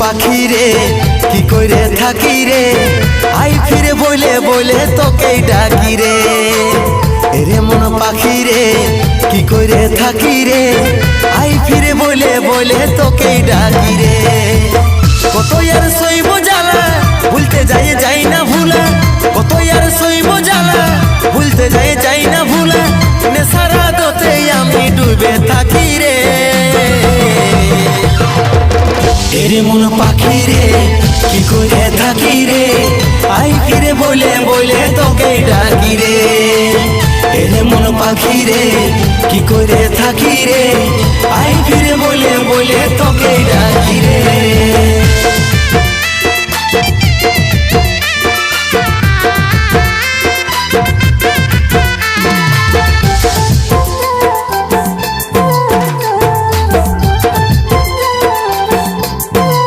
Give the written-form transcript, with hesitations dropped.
পাখি রে কি করে থাকি রে, আই ফিরে বলে বলে তোকে ডাকি রে। এরে মন পাখি রে কি করে থাকি রে, আই ফিরে বলে বলে তোকে ডাকি রে। কত আর সইব জ্বালা ভুলতে যাই না ভুলা, কত আর সইব জ্বালা ভুলতে যাই না ভুলা, নেশারা দোতে আমি ডুবে থাকি রে। এরে মন পাখি রে কি করে থাকি রে, আই ফিরে বলে বলে তোকে ডাকি রে। এরে মন পাখি রে কি করে থাকি রে, আই ফিরে বলে বলে তোকে ডাকি রে।